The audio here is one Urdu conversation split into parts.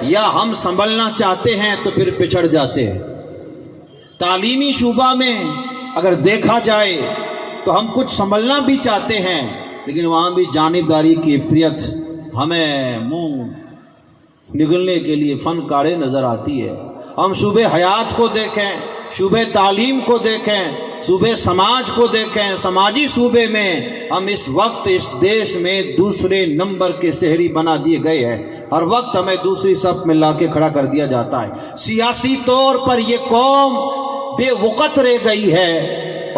یا ہم سنبھلنا چاہتے ہیں تو پھر پچھڑ جاتے ہیں۔ تعلیمی شعبہ میں اگر دیکھا جائے تو ہم کچھ سنبھلنا بھی چاہتے ہیں، لیکن وہاں بھی جانبداری کی افریت ہمیں منہ نگلنے کے لیے فن کارے نظر آتی ہے۔ ہم شعبہ حیات کو دیکھیں، شعبہ تعلیم کو دیکھیں، شعبہ سماج کو دیکھیں، سماجی شعبے میں ہم اس وقت اس دیش میں دوسرے نمبر کے شہری بنا دیے گئے ہیں۔ ہر وقت ہمیں دوسری صف میں لا کے کھڑا کر دیا جاتا ہے۔ سیاسی طور پر یہ قوم بے وقت رہ گئی ہے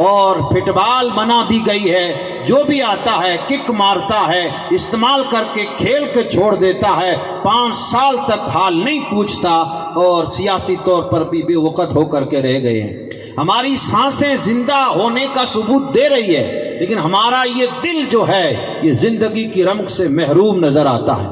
اور فٹ بال بنا دی گئی ہے۔ جو بھی آتا ہے کک مارتا ہے، استعمال کر کے کھیل کے چھوڑ دیتا ہے، 5 سال تک حال نہیں پوچھتا، اور سیاسی طور پر بھی بے وقت ہو کر کے رہ گئے ہیں۔ ہماری سانسیں زندہ ہونے کا ثبوت دے رہی ہے، لیکن ہمارا یہ دل جو ہے یہ زندگی کی رمق سے محروم نظر آتا ہے۔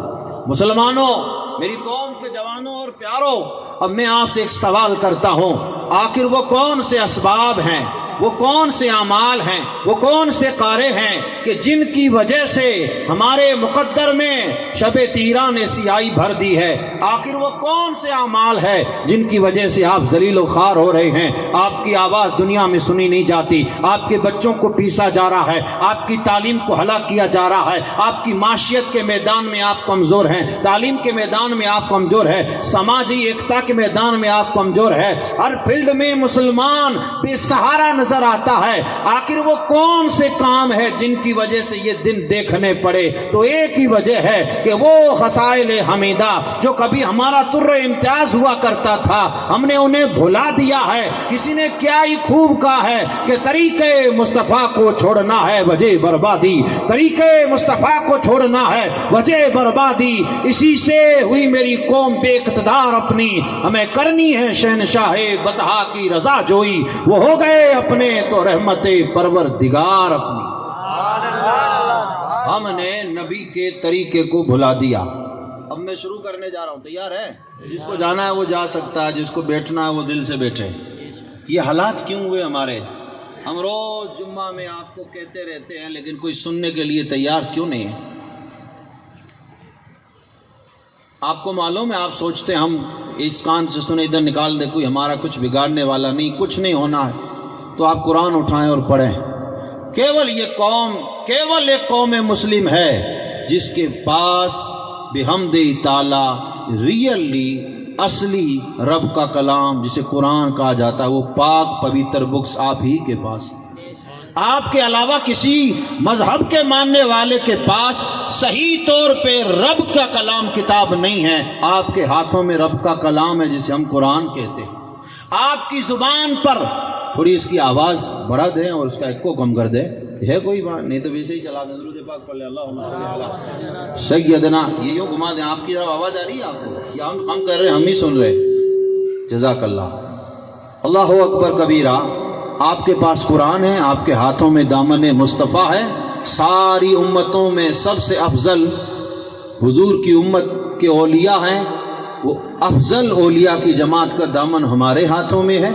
مسلمانوں، میری قوم کے جوانوں اور پیاروں، اب میں آپ سے ایک سوال کرتا ہوں، آخر وہ کون سے اسباب ہیں، وہ کون سے اعمال ہیں، وہ کون سے قارے ہیں کہ جن کی وجہ سے ہمارے مقدر میں شب تیرہ نے سیاہی بھر دی ہے؟ آخر وہ کون سے اعمال ہے جن کی وجہ سے آپ ذلیل و خوار ہو رہے ہیں؟ آپ کی آواز دنیا میں سنی نہیں جاتی، آپ کے بچوں کو پیسا جا رہا ہے، آپ کی تعلیم کو ہلاک کیا جا رہا ہے، آپ کی معاشیت کے میدان میں آپ کمزور ہیں، تعلیم کے میدان میں آپ کمزور ہیں، سماجی ایکتا کے میدان میں آپ کمزور ہیں، ہر فیلڈ میں مسلمان بے سہارا نظر آتا ہے۔ آخر وہ کون سے کام ہے جن کی وجہ سے یہ دن دیکھنے پڑے؟ تو ایک ہی وجہ ہے کہ وہ خصائل حمیدہ جو کبھی ہمارا تر امتیاز ہوا کرتا تھا، ہم نے انہیں بھلا دیا ہے۔ کسی نے کیا ہی خوب کہا ہے کہ طریقے مصطفیٰ کو چھوڑنا ہے وجہ بربادی، طریقے مصطفیٰ کو چھوڑنا ہے وجہ بربادی۔ اسی سے ہوئی میری قوم بے اقتدار اپنی، ہمیں کرنی ہے شہنشاہ بطحا کی رضا جوئی، وہ ہو گئے اپنے تو رحمت پروردگار اپنی۔ ہم نے نبی کے طریقے کو بھلا دیا۔ اب میں شروع کرنے جا رہا ہوں، تیار ہے؟ جس کو جانا ہے وہ جا سکتا ہے، جس کو بیٹھنا ہے وہ دل سے بیٹھے۔ یہ حالات کیوں ہوئے ہمارے؟ ہم روز جمعہ میں آپ کو کہتے رہتے ہیں، لیکن کوئی سننے کے لیے تیار کیوں نہیں ہے؟ آپ کو معلوم ہے، آپ سوچتے ہیں ہم اس کان سے سنے ادھر نکال دیں، کوئی ہمارا کچھ بگاڑنے والا نہیں، کچھ نہیں ہونا ہے۔ تو آپ قرآن اٹھائیں اور پڑھیں۔ کیول ایک قوم مسلم ہے جس کے پاس بحمد تعالی ریئلی اصلی رب کا کلام جسے قرآن کہا جاتا ہے، وہ پاک پویتر بکس آپ ہی کے پاس ہے۔ آپ کے علاوہ کسی مذہب کے ماننے والے کے پاس صحیح طور پہ رب کا کلام کتاب نہیں ہے۔ آپ کے ہاتھوں میں رب کا کلام ہے جسے ہم قرآن کہتے ہیں۔ آپ کی زبان پر تھوڑی اس کی آواز بڑھا دیں اور اس کا ایکو کم کر دیں، ہے کوئی بات نہیں تو ویسے ہی چلا دیں، درود پاک پڑھ لیں، اللہم صلی علی سیدنا، یہ یوں گھما دیں۔ آپ کی طرف آواز آ رہی ہے آپ کو یا ہم کر رہے ہیں، ہم ہی سن رہے؟ جزاک اللہ۔ اللہ اکبر کبیرہ۔ آپ کے پاس قرآن ہے، آپ کے ہاتھوں میں دامن مصطفیٰ ہے۔ ساری امتوں میں سب سے افضل حضور کی امت کے اولیاء ہیں، وہ افضل اولیاء کی جماعت کا دامن ہمارے ہاتھوں میں ہے۔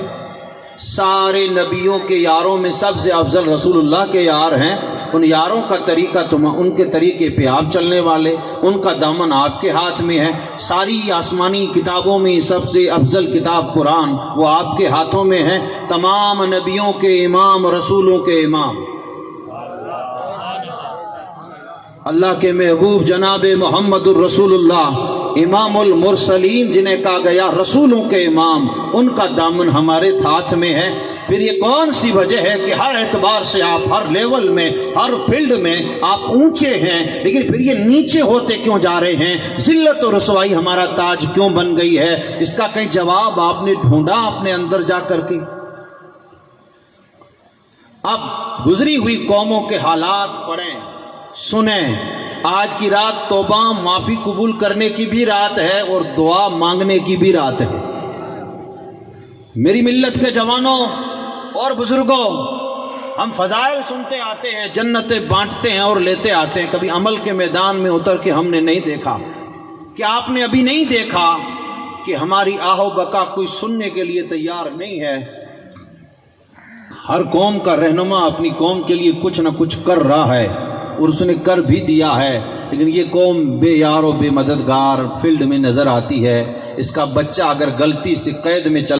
سارے نبیوں کے یاروں میں سب سے افضل رسول اللہ کے یار ہیں، ان یاروں کا طریقہ ان کے طریقے پہ آپ چلنے والے، ان کا دامن آپ کے ہاتھ میں ہے۔ ساری آسمانی کتابوں میں سب سے افضل کتاب قرآن، وہ آپ کے ہاتھوں میں ہے۔ تمام نبیوں کے امام، رسولوں کے امام، اللہ کے محبوب جناب محمد الرسول اللہ امام المرسلین جنہیں کہا گیا رسولوں کے امام، ان کا دامن ہمارے ہاتھ میں ہے۔ پھر یہ کون سی وجہ ہے کہ ہر اعتبار سے آپ ہر لیول میں، ہر فیلڈ میں آپ اونچے ہیں، لیکن پھر یہ نیچے ہوتے کیوں جا رہے ہیں؟ ذلت و رسوائی ہمارا تاج کیوں بن گئی ہے؟ اس کا کہیں جواب آپ نے ڈھونڈا اپنے اندر جا کر کے؟ اب گزری ہوئی قوموں کے حالات پڑھیں، سنیں۔ آج کی رات توبہ معافی قبول کرنے کی بھی رات ہے اور دعا مانگنے کی بھی رات ہے۔ میری ملت کے جوانوں اور بزرگوں، ہم فضائل سنتے آتے ہیں، جنتیں بانٹتے ہیں اور لیتے آتے ہیں، کبھی عمل کے میدان میں اتر کے ہم نے نہیں دیکھا۔ کیا آپ نے ابھی نہیں دیکھا کہ ہماری آہ و بکا کوئی سننے کے لیے تیار نہیں ہے؟ ہر قوم کا رہنما اپنی قوم کے لیے کچھ نہ کچھ کر رہا ہے، اور اس نے کر بھی دیا ہے، لیکن یہ قوم بے یار و بے مددگار فیلڈ میں نظر آتی ہے. اس کا بچہ اگر غلطی سے قید میں چلا